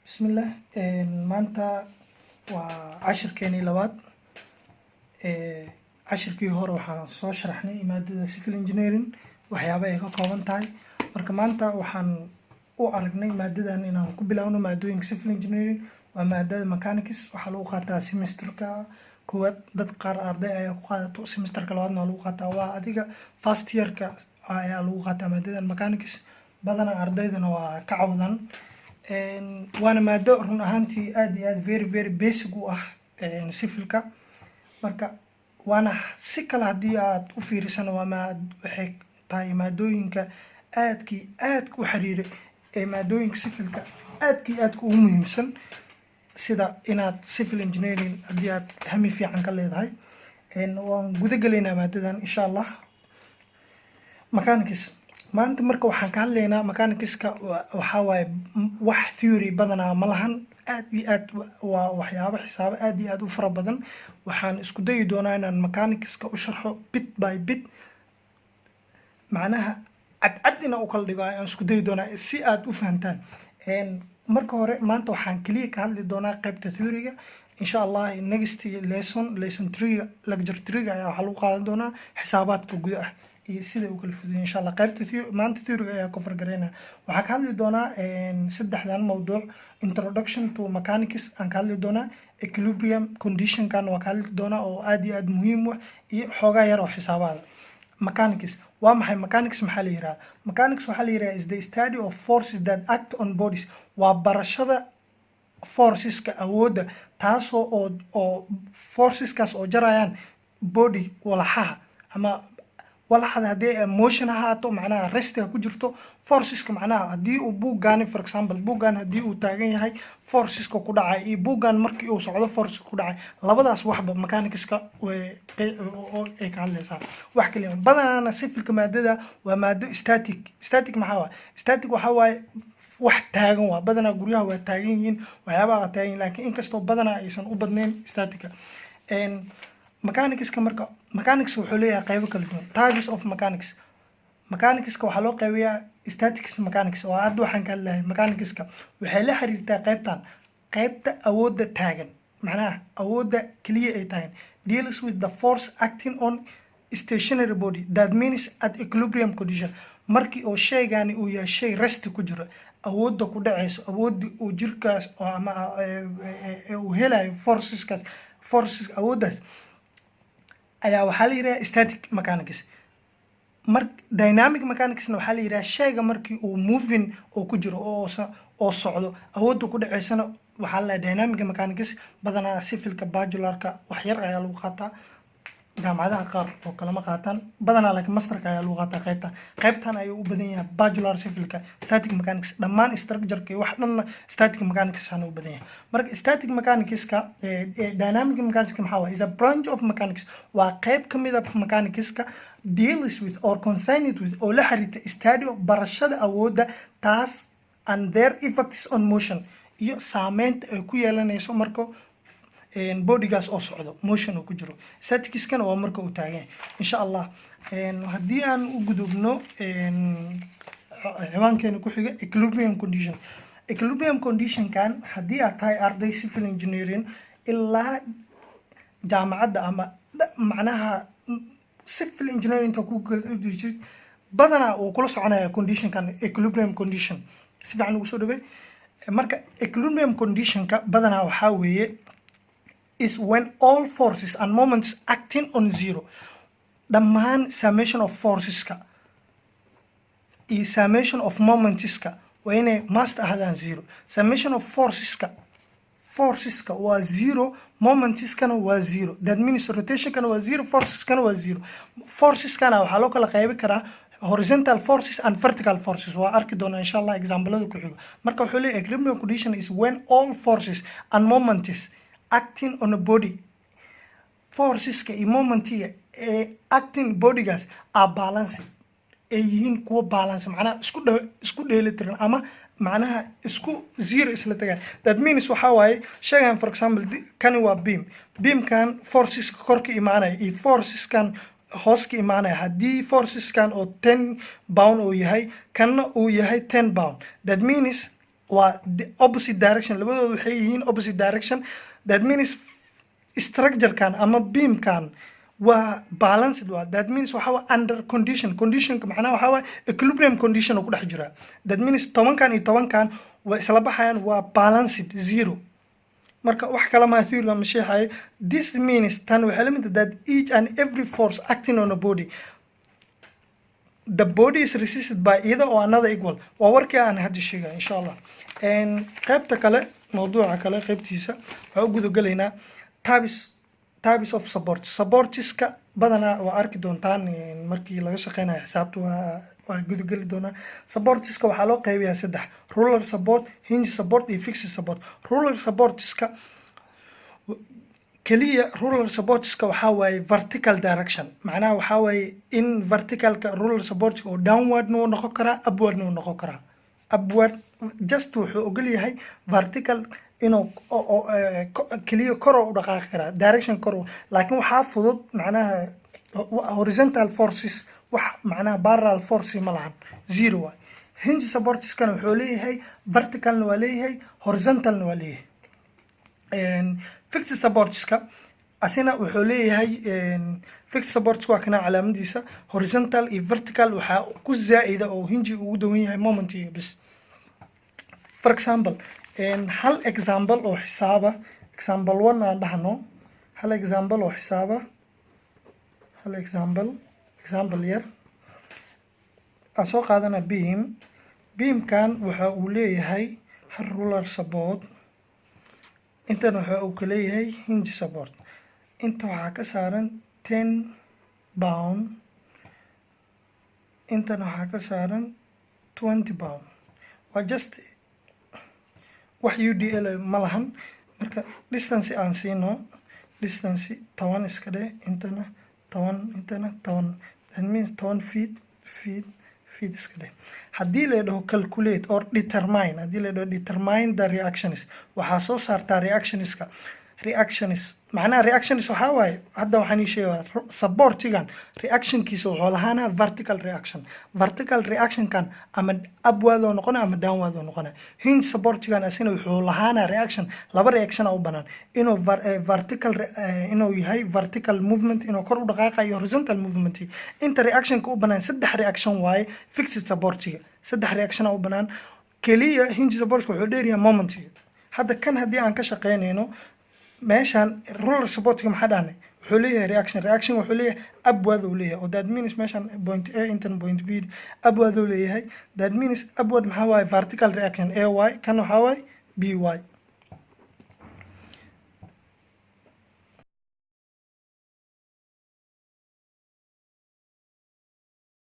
Bismillah, maanta waa cashirkeenii labaad. Cashirkii hore waxaan soo sharaxnay maadada civil engineering waxyaaba ay ka kooban tahay. Marka maanta waxaan u aragnay maadadan inaan ku bilaawno maadooyinka civil engineering. Waa maadada mechanics, waxaa lagu qaataa semesterka koowaad. dad qaar arday ayaa ku qaadato semesterka labaadna waa lagu qaataa. Waa adiga first yearka ayaa lagu qaataa maadadan mechanics. Badanaa ardaydana waa ka cawdan. waana maado run ahaantii aad iyo aad very basic u ah civilka. marka waana si kale haddii aad u fiirisana waxay tahay maadooyinka aad u xiriira ee maadooyinka civilka aad ugu muhiimsan, sida inaad civil engineering haddii aad hami fiican ka leedahay. waan guda gelaynaa maadadan insha allah. mechanics maanta marka waxaan ka hadlaynaa mechanicska. waxaa waaye wax theory badanaa ma lahan, aad iyo aad waa waxyaabo xisaabo aad iyo aad u fara badan. waxaan isku dayi doonaa inaan mechanicska u sharxo bit by bit, macnaha cadcad inaan u kala dhigo ayaan isku dayi doonaa si aad u fahantaan. marka hore maanta waxaan kaliya ka hadli doonaa qaybta theoryga. insha allah next lesson 3 lecture 3 ayaa waxaa lagu qaadan doonaa xisaabaadka gudaha iyo sida uu kala fududeeyay. insha allah qaybta maanta theoryga ayaa ku fargareynaa. waxaan ka hadli doonaa saddexdan mawduuc. introduction to mechanics aan ka hadli doonaa, equilibrium condition kan waa ka hadli doonaa oo aad iyo aad muhiim u ah, iyo xoogaa yar oo xisaabaada. mechanics waa maxay? mechanics maxaa la yiraahdaa? mechanics waxaa la yiraahdaa is the study of forces that act on bodies. waa barashada forceska awoodda taasoo oo forceskaas oo jarayaan body walaxaha, ama walaxda haddii motion ahaato macnaha restiga ku jirto. forceska macnaha haddii uu buuggaani for example buuggan haddii uu taagan yahay forceska ku dhacay iyo buuggan markii uu socdo forceska ku dhacay, labadaas waxba mechanicska ay ka hadlaysaa. wax kaliya badanaana civilka maadada waa maado static maxaa waaye? static waxaa waaye wax taagan. waa badanaa guryaha waa taagan yihiin, waxyaabaha waa taagan yihiin, laakiin inkastoo badanaa aysan u badnayn statica. mechanicska marka mechanics wuxuu leeyahay qaybo kala duwan. types of mechanics. mechanicska waxaa loo qaybiyaa statics mechanics. waa hadda waxaan ka hadlahay mechanicska waxay la xiriirtaa qaybta awoodda taagan, macnaha awoodda kaliya ay taagan. deals with the force acting on stationary body that means at equilibrium condition. markii oo shaygani uu yahay shay resti ku jiro, awoodda ku dhacayso, awoodda uu jirkaas ama uu helayo forces awooddaas ayaa waxaa la yiraahdaa static mechanics. dynamic mechanicsna waxaa la yiraahdaa shayga markii uu moving oo ku jiro oo socdo, awoodda ku dhacaysana waxaa la dynamic mechanics. badanaa civilka bajularka wax yar ayaa lagu qaataa, jaamacadaha qaar oo kalama qaataan badanaa, laakiin masterka ayaa lagu qaataa qaybtan ayuu u badan yahay bajular civilka. static mechanics dhammaan structureka iyo wax dhanna static mechanics aanu u badan yahay. marka static mechanicska dynamic mechanics maxaa waaye? is a branch of mechanics. waa qayb ka mid ah mechanicska deals with or concerned with oo la xiriirta study of barashada awoodda taas and their effects on motion, iyo saameynta ay ku yeelanayso marka bodygaas oo socdo motion uu ku jiro. statickskana waa marka uu taagan yahay. insha allah haddii aan u gudubno ciwaankeena ku xiga equilibrium condition. equilibrium conditionkan haddii aad tahay arday civil engineering ilaa jaamacadda ama macnaha civil engineering ku jirtid, badanaa uu kula soconaya conditionkan equilibrium condition. si fiican ugu soo dhawey. marka equilibrium conditionka badanaa waxaa weeye is when all forces and moments acting on zero. dhammaan summation of forceska iyo summation of momentska waa inay must ahaadaan zero. summation of forceska waa zero, momentskana waa zero. that means rotationkana waa zero, forceskana waa zero. forceskana waxaa loo kala qaybi karaa horizontal forces and vertical forces. waa arki doonaa insha allah examplada ku xigo. marka wuxuu leeyahay equilibrium condition is when all forces and moments acting on a body. forceska iyo momentiga ee acting bodygaas are balanced, ay yihiin kuwa balance, macnaha isku dheelitiran ama macnaha isku zero isla tagaan. that means waxaa waaye shaygan for example kani waa beamkan forceska korka imaanaya iyo forceskan hoos ka imaanaya. haddii forceskan oo 10 pound uu yahay kanna uu yahay 10 pound, that means waa opposite direction, labadooda waxay yihiin opposite direction. That means structure-kan ama beam-kan waa balanced waa. That means waxa waa under conditionka macnaha waxa waa equilibrium condition oo ku dhex jira. That means 10kan iyo 10kan way isla baxayaan, waa balanced zero. marka wax kala ma theory ma sheexay. This means tan waxay la mid that each and every force acting on a body, the body is resisted by either or another equal. waa warkii aan hadda sheegay insha Allah. qaybta kale mawduuca kale qaybtiisa waxaan u guda galaynaa types of supportska badanaa waa arki doontaan markii laga shaqeynayo xisaabta waa guda gali doonaa. Supportska waxaa loo qaybiyaa 3: roller support, hinge support iyo fixed support. Roller supportska kaliya roller supportska waxaa waaye vertical direction, macnaha waxaa waaye in verticalka roller supportska oo downward noo noqon karaa, upward noo noqon karaa. Upward just wuxuu ogol yahay vertical inuu kaliya kor u dhaqaaqi karaa, direction kor, laakiin waxaa fudud macnaha horizontal forces wax macnaha parallel forces ma lahan, zero waay. Hinge supportskana wuxuu leeyahay verticalna waa leeyahay, horizontalna waa leeyahay. Fixed supportska asina wuxuu leeyahay fixed supports waa kana calaamadiisa horizontal iyo vertical waxaa ku zaa'ida oo hinge ugu dawan yahay moment iyo bis. For example, hal example oo xisaaba, example 1 aan dhahno, hal example oo xisaaba, hal example yar aan soo qaadana beamkan waxa uu leeyahay hal roller support, intan waxa uu ka leeyahay hinge support. inta waxaa ka saaran 10 pound, intan waxaa ka saaran 20 pound. waa just wax UDL ma lahan. marka distance aan siino, distance 10 iska dheh, intana 10, intana 10, that means 10 feet iska dheh. haddii la dhaho calculate or determine, haddii la dhaho determine the reactions, waxaa soo saartaa reactions macnaha reactions waxaa waaye hadda waxaan ii sheegaa supportigan reactionkiisa wuxuu lahaanaa vertical reactionkan ama upward oo noqona ama downward oo noqona. hinge supportigan asina wuxuu lahaanaa reaction, laba reaction u banaan, inuu vertical inuu yahay vertical movement, inuu kor u dhaqaaqayo, horizontal movement. inta reactionka u banaan 3 reaction waaye. fixed supportiga 3 reaction u banaan kaliya. hinge supportka wuxuu dheeriyaa moment. hadda kan haddii aan ka shaqeynayno meeshan roller supportska maxaa dhahnay wuxuu leeyahay reaction wuxuu leeyahay upward uu leeyahay, oo that means meeshan point A intan point B upward uu leeyahay. that means upward maxaa waaye vertical reaction AY, kan waxaa waaye BY.